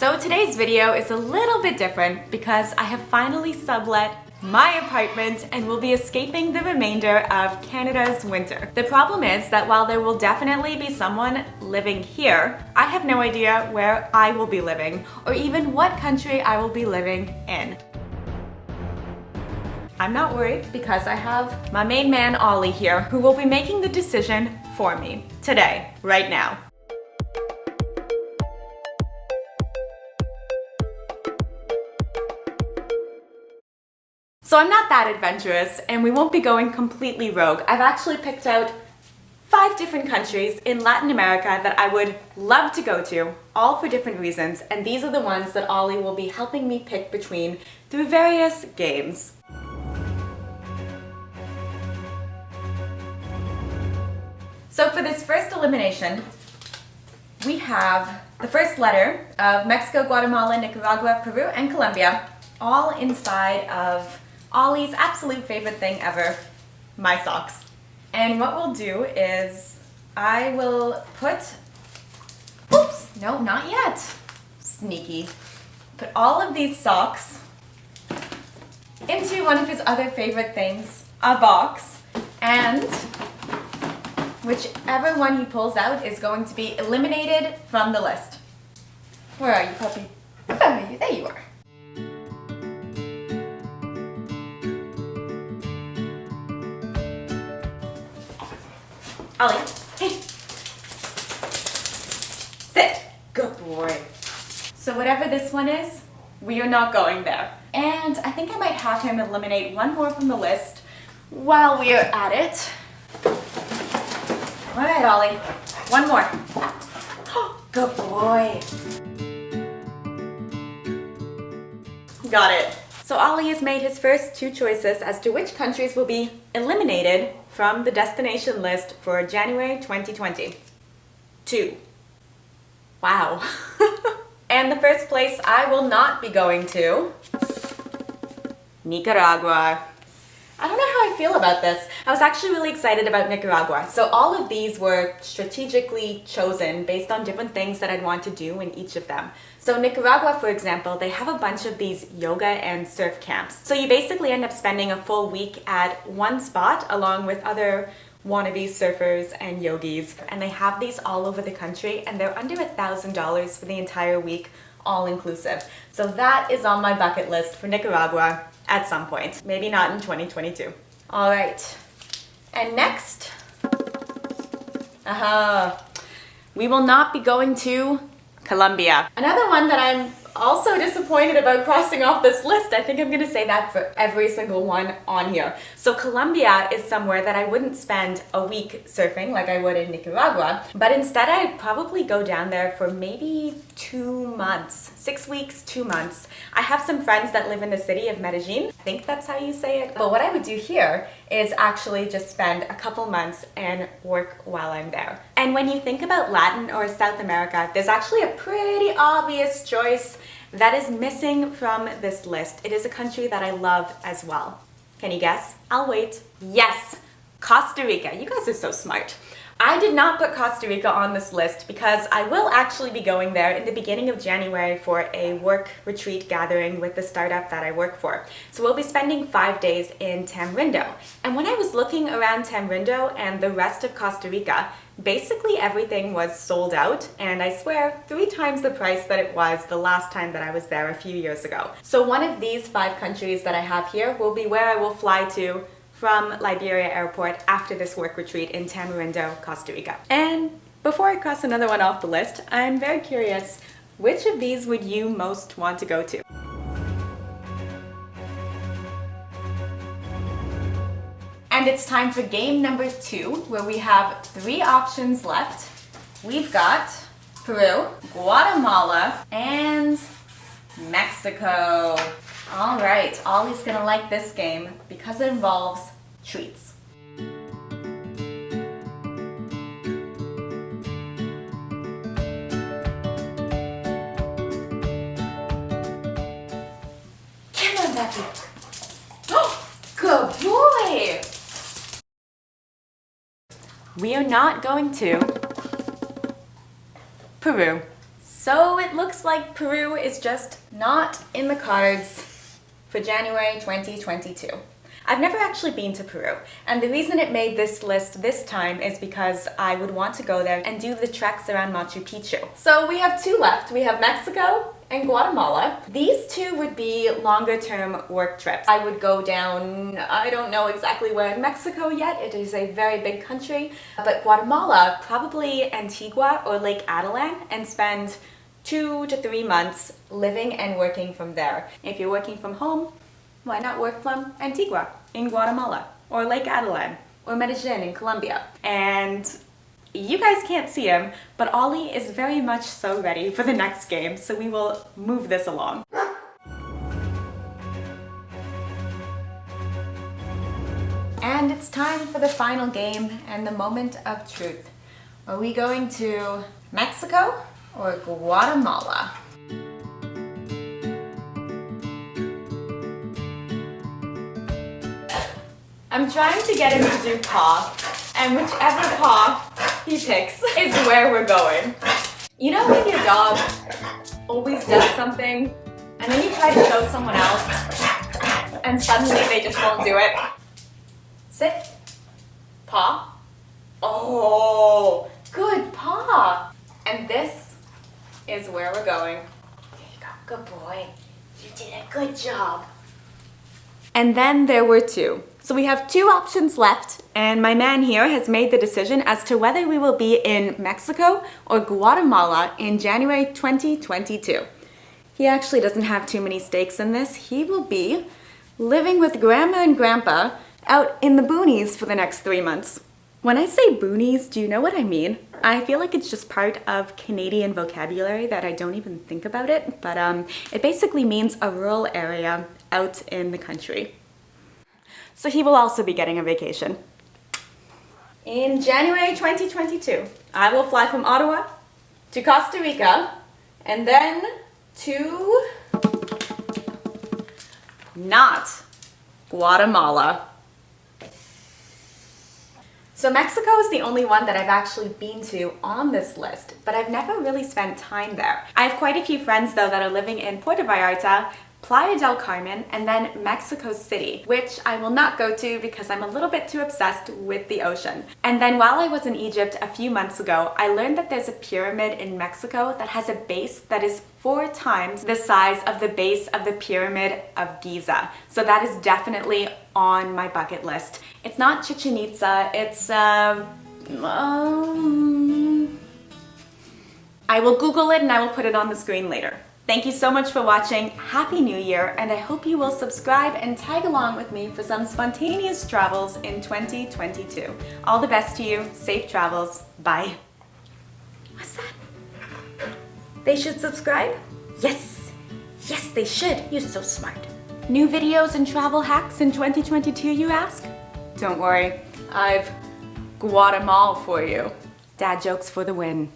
So today's video is a little bit different because I have finally sublet my apartment and will be escaping the remainder of Canada's winter. The problem is that while there will definitely be someone living here, I have no idea where I will be living or even what country I will be living in. I'm not worried because I have my main man Ollie here who will be making the decision for me today, right now. So I'm not that adventurous and we won't be going completely rogue. I've actually picked out 5 different countries in Latin America that I would love to go to, all for different reasons, and these are the ones that Ollie will be helping me pick between through various games. So for this first elimination, we have the first letter of Mexico, Guatemala, Nicaragua, Peru, and Colombia, all inside of Ollie's absolute favorite thing ever, my socks. And what we'll do is I will put, oops, no, not yet, sneaky, put all of these socks into one of his other favorite things, a box, and whichever one he pulls out is going to be eliminated from the list. Where are you, puppy? Where are you? There you are. Ollie, hey. Sit. Good boy. So whatever this one is, we are not going there. And I think I might have him eliminate one more from the list while we are at it. All right, Ollie, one more. Good boy. Got it. So Ollie has made his first 2 choices as to which countries will be eliminated from the destination list for January 2020. 2. Wow. And the first place I will not be going to, Nicaragua. I don't know how I feel about this. I was actually really excited about Nicaragua. So all of these were strategically chosen based on different things that I'd want to do in each of them. So Nicaragua, for example, they have a bunch of these yoga and surf camps. So you basically end up spending a full week at one spot along with other wannabe surfers and yogis. And they have these all over the country and they're under $1,000 for the entire week, all inclusive. So that is on my bucket list for Nicaragua at some point. Maybe not in 2022. All right. And next, we will not be going to Colombia. Another one that I'm also disappointed about crossing off this list. I think I'm gonna say that for every single one on here. So Colombia is somewhere that I wouldn't spend a week surfing like I would in Nicaragua, but instead I'd probably go down there for maybe 2 months, 6 weeks, 2 months. I have some friends that live in the city of Medellin. I think that's how you say it. But what I would do here is actually just spend a couple months and work while I'm there. And when you think about Latin or South America, there's actually a pretty obvious choice that is missing from this list. It is a country that I love as well. Can you guess? I'll wait. Yes, Costa Rica. You guys are so smart. I did not put Costa Rica on this list because I will actually be going there in the beginning of January for a work retreat gathering with the startup that I work for. So we'll be spending 5 days in Tamarindo. And when I was looking around Tamarindo and the rest of Costa Rica, basically everything was sold out, and I swear 3 times the price that it was the last time that I was there a few years ago. So one of these 5 countries that I have here will be where I will fly to from Liberia Airport after this work retreat in Tamarindo, Costa Rica. And before I cross another one off the list, I'm very curious, which of these would you most want to go to? And it's time for game number 2, where we have 3 options left. We've got Peru, Guatemala, and Mexico. All right, Ollie's gonna like this game because it involves treats. Come on, Becky. Oh, good boy. We are not going to Peru. So it looks like Peru is just not in the cards for January 2022. I've never actually been to Peru, and the reason it made this list this time is because I would want to go there and do the treks around Machu Picchu. So we have two left. We have Mexico and Guatemala. These two would be longer term work trips. I would go down, I don't know exactly where in Mexico yet, it is a very big country, but Guatemala, probably Antigua or Lake Adelan, and spend 2 to 3 months living and working from there. If you're working from home, why not work from Antigua in Guatemala, or Lake Adelan, or Medellin in Colombia? And you guys can't see him, but Ollie is very much so ready for the next game, so we will move this along. And it's time for the final game and the moment of truth. Are we going to Mexico or Guatemala? I'm trying to get him to do paw, and whichever paw he picks is where we're going. You know when your dog always does something, and then you try to show someone else, and suddenly they just won't do it? Sit. Paw. Oh, good paw. And this is where we're going. There you go, good boy. You did a good job. And then there were two. So we have two options left, and my man here has made the decision as to whether we will be in Mexico or Guatemala in January 2022. He actually doesn't have too many stakes in this. He will be living with Grandma and Grandpa out in the boonies for the next 3 months. When I say boonies, do you know what I mean? I feel like it's just part of Canadian vocabulary that I don't even think about it, but it basically means a rural area out in the country. So he will also be getting a vacation. In January 2022, I will fly from Ottawa to Costa Rica and then to not Guatemala. So Mexico is the only one that I've actually been to on this list, but I've never really spent time there. I have quite a few friends though that are living in Puerto Vallarta, Playa del Carmen, and then Mexico City, which I will not go to because I'm a little bit too obsessed with the ocean. And then while I was in Egypt a few months ago, I learned that there's a pyramid in Mexico that has a base that is 4 times the size of the base of the Pyramid of Giza. So that is definitely on my bucket list. It's not Chichen Itza, it's I will Google it and I will put it on the screen later. Thank you so much for watching. Happy New Year, and I hope you will subscribe and tag along with me for some spontaneous travels in 2022. All the best to you. Safe travels. Bye. What's that? They should subscribe? Yes. Yes, they should. You're so smart. New videos and travel hacks in 2022, you ask? Don't worry. I've Guatemala for you. Dad jokes for the win.